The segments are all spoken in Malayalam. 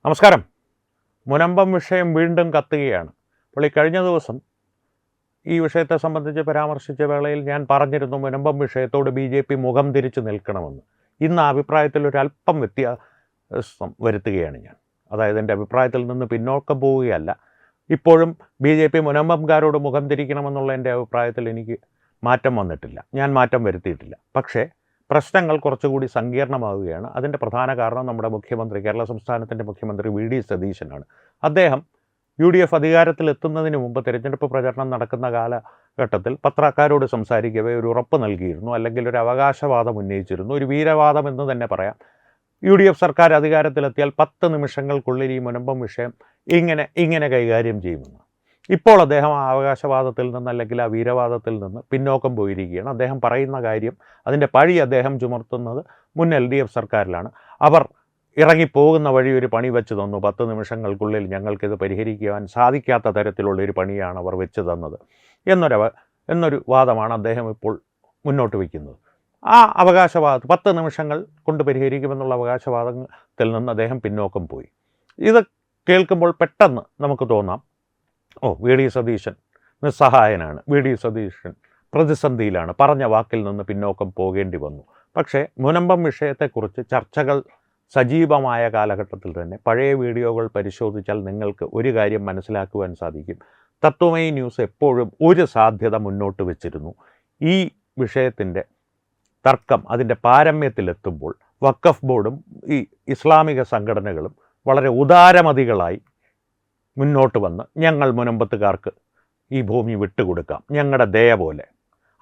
നമസ്കാരം. മുനമ്പം വിഷയം വീണ്ടും കത്തുകയാണ്. അപ്പോൾ ഈ കഴിഞ്ഞ ദിവസം ഈ വിഷയത്തെ സംബന്ധിച്ച് പരാമർശിച്ച വേളയിൽ ഞാൻ പറഞ്ഞിരുന്നു മുനമ്പം വിഷയത്തോട് BJP മുഖം തിരിച്ച് നിൽക്കണമെന്ന്. ഇന്ന് ആ അഭിപ്രായത്തിൽ ഒരല്പം വ്യത്യാസം വരുത്തുകയാണ് ഞാൻ. അതായത് എൻ്റെ അഭിപ്രായത്തിൽ നിന്ന് പിന്നോക്കം പോവുകയല്ല. ഇപ്പോഴും BJP മുനമ്പംകാരോട് മുഖം തിരിക്കണമെന്നുള്ള എൻ്റെ അഭിപ്രായത്തിൽ എനിക്ക് മാറ്റം വന്നിട്ടില്ല. ഞാൻ മാറ്റം വരുത്തിയിട്ടില്ല. പക്ഷേ പ്രശ്നങ്ങൾ കുറച്ചുകൂടി സങ്കീർണമാവുകയാണ്. അതിൻ്റെ പ്രധാന കാരണം നമ്മുടെ മുഖ്യമന്ത്രി, കേരള സംസ്ഥാനത്തിൻ്റെ മുഖ്യമന്ത്രി VD സതീശനാണ്. അദ്ദേഹം UDF അധികാരത്തിലെത്തുന്നതിന് മുമ്പ് തിരഞ്ഞെടുപ്പ് പ്രചരണം നടക്കുന്ന കാലഘട്ടത്തിൽ പത്രക്കാരോട് സംസാരിക്കവേ ഒരു ഉറപ്പ് നൽകിയിരുന്നു, അല്ലെങ്കിൽ ഒരു അവകാശവാദം ഉന്നയിച്ചിരുന്നു, ഒരു വീരവാദം എന്ന് തന്നെ പറയാം. UDF സർക്കാർ അധികാരത്തിലെത്തിയാൽ 10 നിമിഷങ്ങൾക്കുള്ളിൽ ഈ മുനമ്പം വിഷയം ഇങ്ങനെ കൈകാര്യം ചെയ്യുമെന്ന്. ഇപ്പോൾ അദ്ദേഹം ആ അവകാശവാദത്തിൽ നിന്ന്, അല്ലെങ്കിൽ ആ വീരവാദത്തിൽ നിന്ന് പിന്നോക്കം പോയിരിക്കുകയാണ്. അദ്ദേഹം പറയുന്ന കാര്യം, അതിൻ്റെ പഴി അദ്ദേഹം ചുമർത്തുന്നത് മുൻ LDF സർക്കാരിലാണ്. അവർ ഇറങ്ങിപ്പോകുന്ന വഴി ഒരു പണി വെച്ച് തന്നു, 10 നിമിഷങ്ങൾക്കുള്ളിൽ ഞങ്ങൾക്കിത് പരിഹരിക്കുവാൻ സാധിക്കാത്ത തരത്തിലുള്ളൊരു പണിയാണ് അവർ വെച്ച് തന്നത് എന്നൊരു വാദമാണ് അദ്ദേഹം ഇപ്പോൾ മുന്നോട്ട് വയ്ക്കുന്നത്. ആ അവകാശവാദം 10 നിമിഷങ്ങൾ കൊണ്ട് പരിഹരിക്കുമെന്നുള്ള അവകാശവാദത്തിൽ നിന്ന് അദ്ദേഹം പിന്നോക്കം പോയി. ഇത് കേൾക്കുമ്പോൾ പെട്ടെന്ന് നമുക്ക് തോന്നാം, VD സതീശൻ നിസ്സഹായനാണ്, VD സതീശൻ പ്രതിസന്ധിയിലാണ്, പറഞ്ഞ വാക്കിൽ നിന്ന് പിന്നോക്കം പോകേണ്ടി വന്നു. പക്ഷേ മുനമ്പം വിഷയത്തെക്കുറിച്ച് ചർച്ചകൾ സജീവമായ കാലഘട്ടത്തിൽ തന്നെ പഴയ വീഡിയോകൾ പരിശോധിച്ചാൽ നിങ്ങൾക്ക് ഒരു കാര്യം മനസ്സിലാക്കുവാൻ സാധിക്കും. തത്വമയി ന്യൂസ് എപ്പോഴും ഒരു സാധ്യത മുന്നോട്ട് വെച്ചിരുന്നു. ഈ വിഷയത്തിൻ്റെ തർക്കം അതിൻ്റെ പാരമ്യത്തിലെത്തുമ്പോൾ വഖഫ് ബോർഡും ഈ ഇസ്ലാമിക സംഘടനകളും വളരെ ഉദാരമതികളായി മുന്നോട്ട് വന്ന് ഞങ്ങൾ മുനമ്പത്തുകാർക്ക് ഈ ഭൂമി വിട്ടുകൊടുക്കാം, ഞങ്ങളുടെ ദയ പോലെ,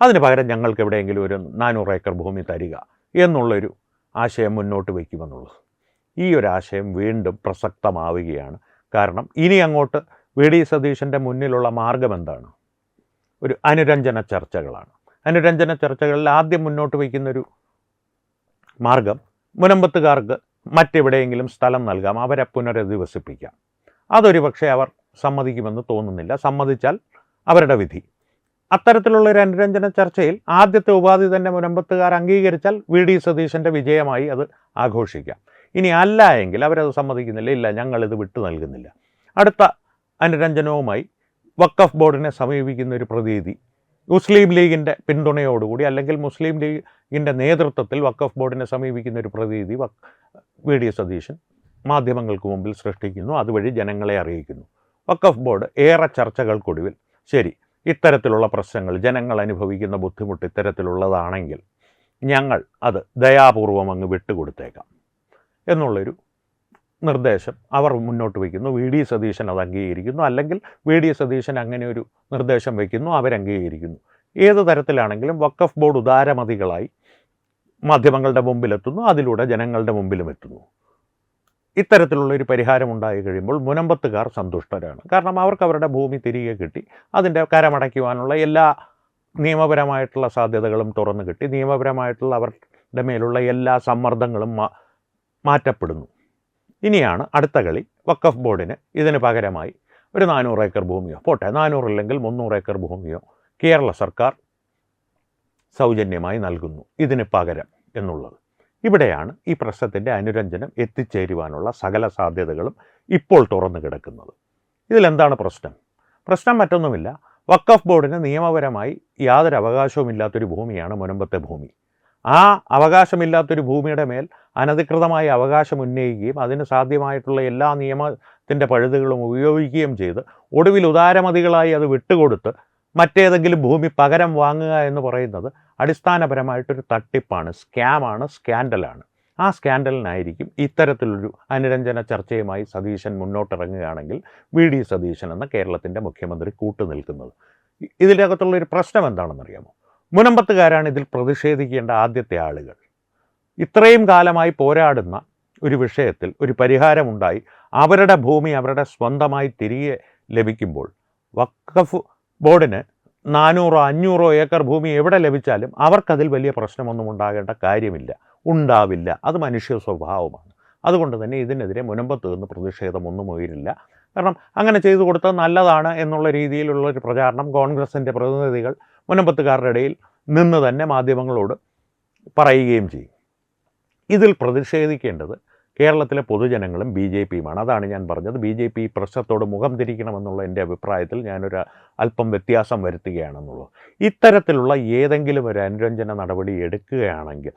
അതിന് പകരം ഞങ്ങൾക്ക് എവിടെയെങ്കിലും ഒരു 400 ഏക്കർ ഭൂമി തരിക എന്നുള്ളൊരു ആശയം മുന്നോട്ട് വയ്ക്കുമെന്നുള്ളത്. ഈ ഒരു ആശയം വീണ്ടും പ്രസക്തമാവുകയാണ്. കാരണം ഇനി അങ്ങോട്ട് VD സതീശൻ്റെ മുന്നിലുള്ള മാർഗം എന്താണ്? ഒരു അനുരഞ്ജന ചർച്ചകളാണ്. അനുരഞ്ജന ചർച്ചകളിൽ ആദ്യം മുന്നോട്ട് വയ്ക്കുന്നൊരു മാർഗം, മുനമ്പത്തുകാർക്ക് മറ്റെവിടെയെങ്കിലും സ്ഥലം നൽകാം, അവരെ പുനരധിവസിപ്പിക്കാം. അതൊരു പക്ഷേ അവർ സമ്മതിക്കുമെന്ന് തോന്നുന്നില്ല. സമ്മതിച്ചാൽ അവരുടെ വിധി. അത്തരത്തിലുള്ളൊരു അനുരഞ്ജന ചർച്ചയിൽ ആദ്യത്തെ ഉപാധി തന്നെ മുനമ്പത്തുകാർ അംഗീകരിച്ചാൽ VD സതീശൻ്റെ വിജയമായി അത് ആഘോഷിക്കാം. ഇനി അല്ല എങ്കിൽ അവരത് സമ്മതിക്കുന്നില്ല, ഇല്ല ഞങ്ങളിത് വിട്ടു നൽകുന്നില്ല, അടുത്ത അനുരഞ്ജനവുമായി വഖഫ് ബോർഡിനെ സമീപിക്കുന്ന ഒരു പ്രതീതി മുസ്ലിം ലീഗിൻ്റെ പിന്തുണയോടുകൂടി, അല്ലെങ്കിൽ മുസ്ലിം ലീഗിൻ്റെ നേതൃത്വത്തിൽ വഖഫ് ബോർഡിനെ സമീപിക്കുന്ന ഒരു പ്രതീതി VD സതീശൻ മാധ്യമങ്ങൾക്ക് മുമ്പിൽ സൃഷ്ടിക്കുന്നു. അതുവഴി ജനങ്ങളെ അറിയിക്കുന്നു. വഖഫ് ബോർഡ് ഏറെ ചർച്ചകൾക്കൊടുവിൽ ശരി, ഇത്തരത്തിലുള്ള പ്രശ്നങ്ങൾ, ജനങ്ങൾ അനുഭവിക്കുന്ന ബുദ്ധിമുട്ട് ഇത്തരത്തിലുള്ളതാണെങ്കിൽ ഞങ്ങൾ അത് ദയാപൂർവം അങ്ങ് വിട്ടുകൊടുത്തേക്കാം എന്നുള്ളൊരു നിർദ്ദേശം അവർ മുന്നോട്ട് വയ്ക്കുന്നു. VD സതീശൻ അത് അംഗീകരിക്കുന്നു, അല്ലെങ്കിൽ VD സതീശൻ അങ്ങനെ ഒരു നിർദ്ദേശം വയ്ക്കുന്നു, അവരംഗീകരിക്കുന്നു. ഏത് തരത്തിലാണെങ്കിലും വഖഫ് ബോർഡ് ഉദാരമതികളായി മാധ്യമങ്ങളുടെ മുമ്പിലെത്തുന്നു, അതിലൂടെ ജനങ്ങളുടെ മുമ്പിലും എത്തുന്നു. ഇത്തരത്തിലുള്ളൊരു പരിഹാരം ഉണ്ടായി കഴിയുമ്പോൾ മുനമ്പത്തുകാർ സന്തുഷ്ടരാണ്. കാരണം അവർക്ക് അവരുടെ ഭൂമി തിരികെ കിട്ടി, അതിൻ്റെ കരമടയ്ക്കുവാനുള്ള എല്ലാ നിയമപരമായിട്ടുള്ള സാധ്യതകളും തുറന്നു കിട്ടി, നിയമപരമായിട്ടുള്ള അവരുടെ മേലുള്ള എല്ലാ സമ്മർദ്ദങ്ങളും മാറ്റപ്പെടുന്നു. ഇനിയാണ് അടുത്ത കളി. വഖഫ് ബോർഡിന് ഇതിന് പകരമായി ഒരു 400 ഏക്കർ ഭൂമിയോ, പോട്ടെ 400 ഇല്ലെങ്കിൽ 300 ഏക്കർ ഭൂമിയോ കേരള സർക്കാർ സൗജന്യമായി നൽകുന്നു ഇതിന് പകരം എന്നുള്ളത്. ഇവിടെയാണ് ഈ പ്രശ്നത്തിൻ്റെ അനുരഞ്ജനം എത്തിച്ചേരുവാനുള്ള സകല സാധ്യതകളും ഇപ്പോൾ തുറന്നു കിടക്കുന്നത്. ഇതിലെന്താണ് പ്രശ്നം? പ്രശ്നം മറ്റൊന്നുമില്ല. വഖഫ് ബോർഡിന് നിയമപരമായി യാതൊരു അവകാശവുമില്ലാത്തൊരു ഭൂമിയാണ് മുനമ്പത്തെ ഭൂമി. ആ അവകാശമില്ലാത്തൊരു ഭൂമിയുടെ മേൽ അനധികൃതമായി അവകാശം ഉന്നയിക്കുകയും അതിന് സാധ്യമായിട്ടുള്ള എല്ലാ നിയമത്തിൻ്റെ പഴുതുകളും ഉപയോഗിക്കുകയും ചെയ്ത് ഒടുവിൽ ഉദാരമതികളായി അത് വിട്ടുകൊടുത്ത് മറ്റേതെങ്കിലും ഭൂമി പകരം വാങ്ങുക എന്ന് പറയുന്നത് അടിസ്ഥാനപരമായിട്ടൊരു തട്ടിപ്പാണ്, സ്കാമാണ്, സ്കാൻഡലാണ്. ആ സ്കാൻഡലിനായിരിക്കും ഇത്തരത്തിലൊരു അനുരഞ്ജന ചർച്ചയുമായി സതീശൻ മുന്നോട്ടിറങ്ങുകയാണെങ്കിൽ VD സതീശൻ എന്ന കേരളത്തിൻ്റെ മുഖ്യമന്ത്രി കൂട്ടുനിൽക്കുന്നത്. ഇതിനകത്തുള്ളൊരു പ്രശ്നം എന്താണെന്നറിയാമോ? മുനമ്പത്തുകാരാണ് ഇതിൽ പ്രതിഷേധിക്കേണ്ട ആദ്യത്തെ ആളുകൾ. ഇത്രയും കാലമായി പോരാടുന്ന ഒരു വിഷയത്തിൽ ഒരു പരിഹാരമുണ്ടായി അവരുടെ ഭൂമി അവരുടെ സ്വന്തമായി തിരികെ ലഭിക്കുമ്പോൾ വഖഫ് ബോർഡിന് 400-500 ഏക്കർ ഭൂമി എവിടെ ലഭിച്ചാലും അവർക്കതിൽ വലിയ പ്രശ്നമൊന്നും ഉണ്ടാവില്ല. അത് മനുഷ്യ സ്വഭാവമാണ്. അതുകൊണ്ട് തന്നെ ഇതിനെതിരെ മുനമ്പത്ത് നിന്ന് പ്രതിഷേധമൊന്നും ഉയരില്ല. കാരണം അങ്ങനെ ചെയ്തു കൊടുത്തത് നല്ലതാണ് എന്നുള്ള രീതിയിലുള്ളൊരു പ്രചാരണം കോൺഗ്രസിൻ്റെ പ്രതിനിധികൾ മുനമ്പത്തുകാരുടെ ഇടയിൽ നിന്ന് തന്നെ മാധ്യമങ്ങളോട് പറയുകയും ചെയ്യും. ഇതിൽ പ്രതിഷേധിക്കേണ്ടത് കേരളത്തിലെ പൊതുജനങ്ങളും ബി ജെ പിയുമാണ്. അതാണ് ഞാൻ പറഞ്ഞത്. ബി ജെ പി പ്രശ്നത്തോട് മുഖം തിരിക്കണമെന്നുള്ള എൻ്റെ അഭിപ്രായത്തിൽ ഞാനൊരു അല്പം വ്യത്യാസം വരുത്തുകയാണെന്നുള്ളത്. ഇത്തരത്തിലുള്ള ഏതെങ്കിലും ഒരു അനുരഞ്ജന നടപടി എടുക്കുകയാണെങ്കിൽ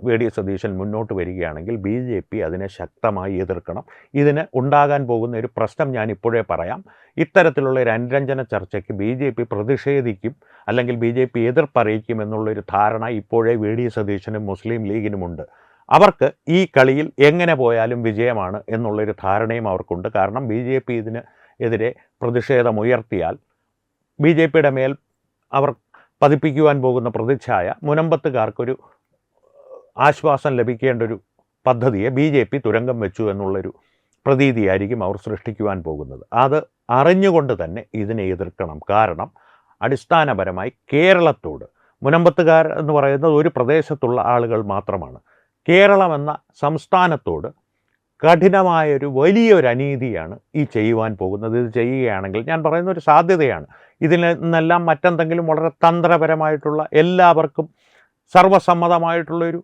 വി.ഡി. സതീശൻ മുന്നോട്ട് വരികയാണെങ്കിൽ ബി ജെ പി അതിനെ ശക്തമായി എതിർക്കണം. ഇതിന് ഉണ്ടാകാൻ പോകുന്ന ഒരു പ്രശ്നം ഞാൻ ഇപ്പോഴേ പറയാം. ഇത്തരത്തിലുള്ള ഒരു അനുരഞ്ജന ചർച്ചയ്ക്ക് ബി ജെ പി പ്രതിഷേധിക്കും, അല്ലെങ്കിൽ ബി ജെ പി എതിർപ്പറിയിക്കും എന്നുള്ളൊരു ധാരണ ഇപ്പോഴേ വി.ഡി. സതീശനും മുസ്ലിം ലീഗിനുമുണ്ട്. അവർക്ക് ഈ കളിയിൽ എങ്ങനെ പോയാലും വിജയമാണ് എന്നുള്ളൊരു ധാരണയും അവർക്കുണ്ട്. കാരണം ബി ജെ പി ഇതിന് എതിരെ പ്രതിഷേധമുയർത്തിയാൽ ബി ജെ പിയുടെ മേൽ അവർ പതിപ്പിക്കുവാൻ പോകുന്ന പ്രതിച്ഛായ മുനമ്പത്തുകാർക്കൊരു ആശ്വാസം ലഭിക്കേണ്ട ഒരു പദ്ധതിയെ ബി ജെ പി തുരങ്കം വെച്ചു എന്നുള്ളൊരു പ്രതീതിയായിരിക്കും അവർ സൃഷ്ടിക്കുവാൻ പോകുന്നത്. അത് അറിഞ്ഞുകൊണ്ട് തന്നെ ഇതിനെ എതിർക്കണം. കാരണം അടിസ്ഥാനപരമായി കേരളത്തോട്, മുനമ്പത്തുകാർ എന്ന് പറയുന്നത് ഒരു പ്രദേശത്തുള്ള ആളുകൾ മാത്രമാണ്, കേരളം എന്ന സംസ്ഥാനത്തോട് കഠിനമായൊരു വലിയൊരു അനീതിയാണ് ഈ ചെയ്യുവാൻ പോകുന്നത്. ഇത് ചെയ്യുകയാണെങ്കിൽ, ഞാൻ പറയുന്ന ഒരു സാധ്യതയാണ്, ഇതിൽ നിന്നെല്ലാം മറ്റെന്തെങ്കിലും വളരെ തന്ത്രപരമായിട്ടുള്ള എല്ലാവർക്കും സർവ്വസമ്മതമായിട്ടുള്ളൊരു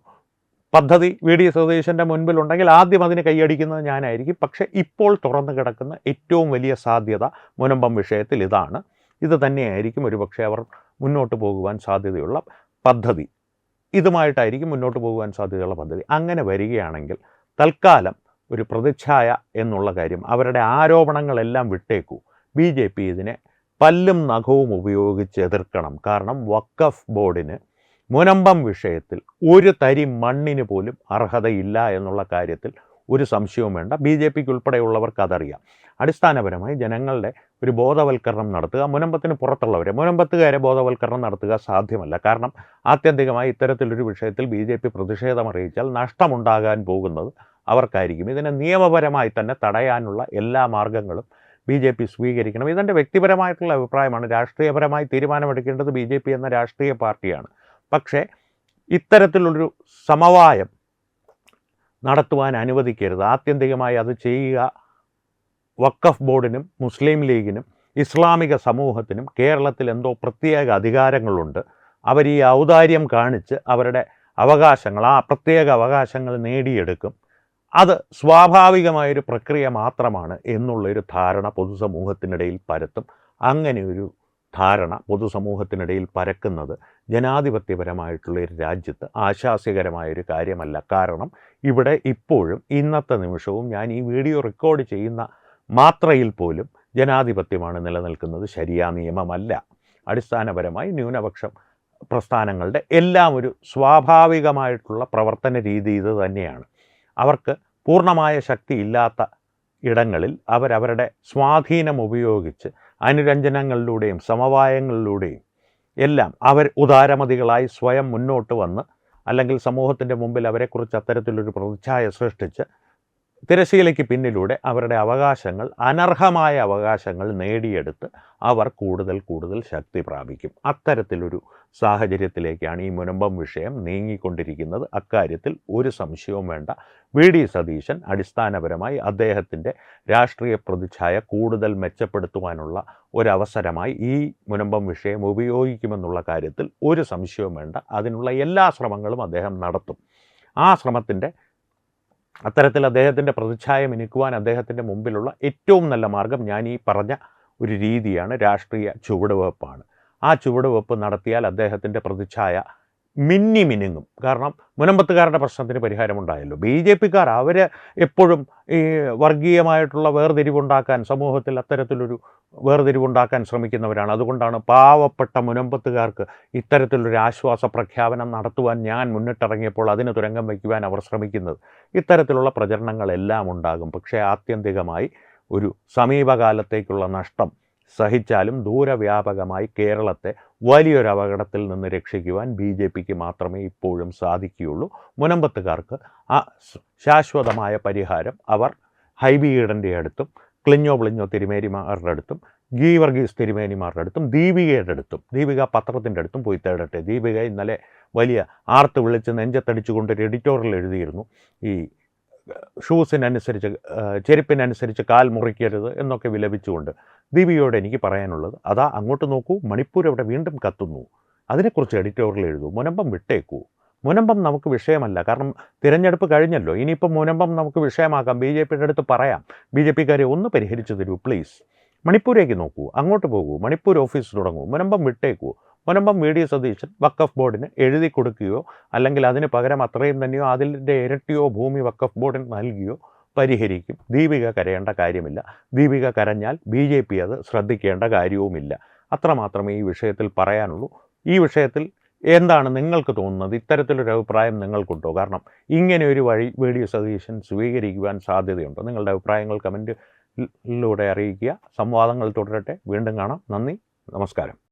പദ്ധതി വി.ഡി. സതീശൻ്റെ മുൻപിലുണ്ടെങ്കിൽ ആദ്യം അതിന് കൈയടിക്കുന്നത് ഞാനായിരിക്കും. പക്ഷേ ഇപ്പോൾ തുറന്നു കിടക്കുന്ന ഏറ്റവും വലിയ സാധ്യത മുനമ്പം വിഷയത്തിൽ ഇതാണ്. ഇത് തന്നെയായിരിക്കും ഒരുപക്ഷെ അവർ മുന്നോട്ട് പോകുവാൻ സാധ്യതയുള്ള പദ്ധതി. ഇതുമായിട്ടായിരിക്കും മുന്നോട്ട് പോകുവാൻ സാധ്യതയുള്ള പദ്ധതി. അങ്ങനെ വരികയാണെങ്കിൽ തൽക്കാലം ഒരു പ്രതിച്ഛായ എന്നുള്ള കാര്യം, അവരുടെ ആരോപണങ്ങളെല്ലാം വിട്ടേക്കൂ. ബി ജെ പി ഇതിനെ പല്ലും നഖവും ഉപയോഗിച്ച് എതിർക്കണം. കാരണം വഖഫ് ബോർഡിന് മുനമ്പം വിഷയത്തിൽ ഒരു തരി മണ്ണിന് പോലും അർഹതയില്ല എന്നുള്ള കാര്യത്തിൽ ഒരു സംശയവും വേണ്ട. ബി ജെ പിക്ക് ഉൾപ്പെടെയുള്ളവർക്ക് അതറിയാം. അടിസ്ഥാനപരമായി ജനങ്ങളുടെ ഒരു ബോധവൽക്കരണം നടത്തുക, മുനമ്പത്തിന് പുറത്തുള്ളവരെ, മുനമ്പത്തുകാരെ ബോധവൽക്കരണം നടത്തുക സാധ്യമല്ല. കാരണം ആത്യന്തികമായി ഇത്തരത്തിലൊരു വിഷയത്തിൽ ബി ജെ പി പ്രതിഷേധമറിയിച്ചാൽ നഷ്ടമുണ്ടാകാൻ പോകുന്നത് അവർക്കായിരിക്കും. ഇതിനെ നിയമപരമായി തന്നെ തടയാനുള്ള എല്ലാ മാർഗങ്ങളും ബി ജെ പി സ്വീകരിക്കണം. ഇതെൻ്റെ വ്യക്തിപരമായിട്ടുള്ള അഭിപ്രായമാണ്. രാഷ്ട്രീയപരമായി തീരുമാനമെടുക്കേണ്ടത് ബി ജെ പി എന്ന രാഷ്ട്രീയ പാർട്ടിയാണ്. പക്ഷേ ഇത്തരത്തിലുള്ളൊരു സമവായം നടത്തുവാൻ അനുവദിക്കരുത്. ആത്യന്തികമായി അത് ചെയ്യുക വഖഫ് ബോർഡിനും മുസ്ലിം ലീഗിനും ഇസ്ലാമിക സമൂഹത്തിനും കേരളത്തിൽ എന്തോ പ്രത്യേക അധികാരങ്ങളുണ്ട്. അവർ ഈ ഔദാര്യം കാണിച്ച് അവരുടെ അവകാശങ്ങൾ, ആ പ്രത്യേക അവകാശങ്ങൾ നേടിയെടുക്കും. അത് സ്വാഭാവികമായൊരു പ്രക്രിയ മാത്രമാണ് എന്നുള്ളൊരു ധാരണ പൊതുസമൂഹത്തിനിടയിൽ പരത്തും. അങ്ങനെയൊരു ധാരണ പൊതുസമൂഹത്തിനിടയിൽ പരക്കുന്നത് ജനാധിപത്യപരമായിട്ടുള്ള ഒരു രാജ്യത്ത് ആശാസ്യകരമായൊരു കാര്യമല്ല. കാരണം ഇവിടെ ഇപ്പോഴും ഇന്നത്തെ നിമിഷവും ഞാൻ ഈ വീഡിയോ റെക്കോർഡ് ചെയ്യുന്ന മാത്രയിൽ പോലും ജനാധിപത്യമാണ് നിലനിൽക്കുന്നത്, ശരിയാ നിയമമല്ല. അടിസ്ഥാനപരമായി ന്യൂനപക്ഷം പ്രസ്ഥാനങ്ങളുടെ എല്ലാം ഒരു സ്വാഭാവികമായിട്ടുള്ള പ്രവർത്തന രീതി ഇത് തന്നെയാണ്. അവർക്ക് പൂർണ്ണമായ ശക്തി ഇല്ലാത്ത ഇടങ്ങളിൽ അവരവരുടെ സ്വാധീനം ഉപയോഗിച്ച് അനുരഞ്ജനങ്ങളിലൂടെയും സമവായങ്ങളിലൂടെയും എല്ലാം അവർ ഉദാരമതികളായി സ്വയം മുന്നോട്ട് വന്ന്, അല്ലെങ്കിൽ സമൂഹത്തിൻ്റെ മുമ്പിൽ അവരെക്കുറിച്ച് അത്തരത്തിലൊരു പ്രതിച്ഛായ സൃഷ്ടിച്ച് തിരശ്ശീലയ്ക്ക് പിന്നിലൂടെ അവരുടെ അവകാശങ്ങൾ, അനർഹമായ അവകാശങ്ങൾ നേടിയെടുത്ത് അവർ കൂടുതൽ കൂടുതൽ ശക്തി പ്രാപിക്കും. അത്തരത്തിലൊരു സാഹചര്യത്തിലേക്കാണ് ഈ മുനമ്പം വിഷയം നീങ്ങിക്കൊണ്ടിരിക്കുന്നത്. അക്കാര്യത്തിൽ ഒരു സംശയവും വേണ്ട. വി.ഡി. സതീശൻ അടിസ്ഥാനപരമായി അദ്ദേഹത്തിൻ്റെ രാഷ്ട്രീയ പ്രതിച്ഛായ കൂടുതൽ മെച്ചപ്പെടുത്തുവാനുള്ള ഒരവസരമായി ഈ മുനമ്പം വിഷയം ഉപയോഗിക്കുമെന്നുള്ള കാര്യത്തിൽ ഒരു സംശയവും വേണ്ട. അതിനുള്ള എല്ലാ ശ്രമങ്ങളും അദ്ദേഹം നടത്തും. ആ ശ്രമത്തിൻ്റെ അത്തരത്തിൽ അദ്ദേഹത്തിൻ്റെ പ്രതിച്ഛായ മിനുക്കുവാൻ അദ്ദേഹത്തിൻ്റെ മുമ്പിലുള്ള ഏറ്റവും നല്ല മാർഗം ഞാൻ ഈ പറഞ്ഞ ഒരു രീതിയാണ്, രാഷ്ട്രീയ ചുവടുവെപ്പാണ്. ആ ചുവടുവെപ്പ് നടത്തിയാൽ അദ്ദേഹത്തിൻ്റെ പ്രതിച്ഛായ മിന്നുങ്ങും. കാരണം മുനമ്പത്തുകാരുടെ പ്രശ്നത്തിന് പരിഹാരമുണ്ടായല്ലോ. ബി ജെ പിക്കാർ അവർ എപ്പോഴും ഈ വർഗീയമായിട്ടുള്ള വേർതിരിവുണ്ടാക്കാൻ, സമൂഹത്തിൽ അത്തരത്തിലൊരു വേർതിരിവുണ്ടാക്കാൻ ശ്രമിക്കുന്നവരാണ്. അതുകൊണ്ടാണ് പാവപ്പെട്ട മുനമ്പത്തുകാർക്ക് ഇത്തരത്തിലൊരു ആശ്വാസ പ്രഖ്യാപനം നടത്തുവാൻ ഞാൻ മുന്നിട്ടിറങ്ങിയപ്പോൾ അതിന് തുരങ്കം വയ്ക്കുവാൻ അവർ ശ്രമിക്കുന്നത്. ഇത്തരത്തിലുള്ള പ്രചരണങ്ങളെല്ലാം ഉണ്ടാകും. പക്ഷേ ആത്യന്തികമായി ഒരു സമീപകാലത്തേക്കുള്ള നഷ്ടം സഹിച്ചാലും ദൂരവ്യാപകമായി കേരളത്തെ വലിയൊരു അപകടത്തിൽ നിന്ന് രക്ഷിക്കുവാൻ ബി ജെ പിക്ക് മാത്രമേ ഇപ്പോഴും സാധിക്കുകയുള്ളൂ. മുനമ്പത്തുകാർക്ക് ആ ശാശ്വതമായ പരിഹാരം അവർ ഹൈബി ഈഡൻ്റെ അടുത്തും ക്ലിഞ്ഞോ പ്ലിഞ്ഞോ തിരുമേനിമാരുടെ അടുത്തും ഗീവർഗീസ് തിരുമേനിമാരുടെ അടുത്തും ദീപികയുടെ അടുത്തും, ദീപിക പത്രത്തിൻ്റെ അടുത്തും പോയി തേടട്ടെ. ദീപിക ഇന്നലെ വലിയ ആർത്ത് വിളിച്ച് നെഞ്ചത്തടിച്ചുകൊണ്ടൊരു എഡിറ്റോറിയൽ എഴുതിയിരുന്നു. ഈ ഷൂസിനനുസരിച്ച്, ചെരുപ്പിനനുസരിച്ച് കാൽ മുറിക്കരുത് എന്നൊക്കെ വിലപിച്ചുകൊണ്ട്. ദീപികയോട് എനിക്ക് പറയാനുള്ളത്, അതാ അങ്ങോട്ട് നോക്കൂ, മണിപ്പൂർ അവിടെ വീണ്ടും കത്തുന്നു, അതിനെക്കുറിച്ച് എഡിറ്റോറിയൽ എഴുതൂ. മുനമ്പം വിട്ടേക്കൂ. മുനമ്പം നമുക്ക് വിഷയമല്ല. കാരണം തിരഞ്ഞെടുപ്പ് കഴിഞ്ഞല്ലോ. ഇനിയിപ്പം മുനമ്പം നമുക്ക് വിഷയമാക്കാം. ബി ജെ പിയുടെ അടുത്ത് പറയാം, ബി ജെ പിക്കാരെ ഒന്ന് പരിഹരിച്ചു തരൂ പ്ലീസ്. മണിപ്പൂരേക്ക് നോക്കൂ, അങ്ങോട്ട് പോകൂ, മണിപ്പൂർ ഓഫീസ് തുടങ്ങൂ, മുനമ്പം വിട്ടേക്കൂ. മുനമ്പം വി ഡി സതീശൻ വഖഫ് ബോർഡിന് എഴുതി കൊടുക്കുകയോ അല്ലെങ്കിൽ അതിന് പകരം അത്രയും തന്നെയോ അതിൻ്റെ ഇരട്ടിയോ ഭൂമി വഖഫ് ബോർഡിന് നൽകുകയോ പരിഹരിക്കും. ദീപിക കരയേണ്ട കാര്യമില്ല. ദീപിക കരഞ്ഞാൽ ബി ജെ പി അത് ശ്രദ്ധിക്കേണ്ട കാര്യവുമില്ല. അത്രമാത്രമേ ഈ വിഷയത്തിൽ പറയാനുള്ളൂ. ഈ വിഷയത്തിൽ എന്താണ് നിങ്ങൾക്ക് തോന്നുന്നത്? ഇത്തരത്തിലൊരു അഭിപ്രായം നിങ്ങൾക്കുണ്ടോ? കാരണം ഇങ്ങനെ ഒരു വഴി വി ഡി സതീശൻ സ്വീകരിക്കുവാൻ സാധ്യതയുണ്ടോ? നിങ്ങളുടെ അഭിപ്രായങ്ങൾ കമൻറ്റിലൂടെ അറിയിക്കുക. സംവാദങ്ങൾ തുടരട്ടെ. വീണ്ടും കാണാം. നന്ദി, നമസ്കാരം.